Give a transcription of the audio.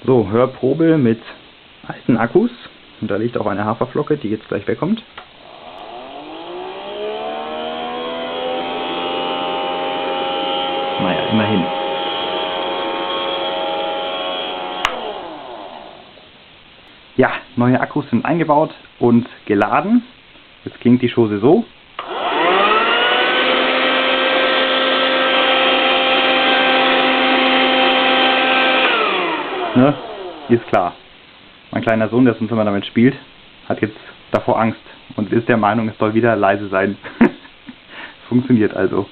So, Hörprobe mit alten Akkus. Und da liegt auch eine Haferflocke, die jetzt gleich wegkommt. Naja, immerhin. Ja, neue Akkus sind eingebaut und geladen. Jetzt klingt die Chose so. Ne? Ist klar. Mein kleiner Sohn, der sonst immer damit spielt, hat jetzt davor Angst und ist der Meinung, es soll wieder leise sein. Funktioniert also.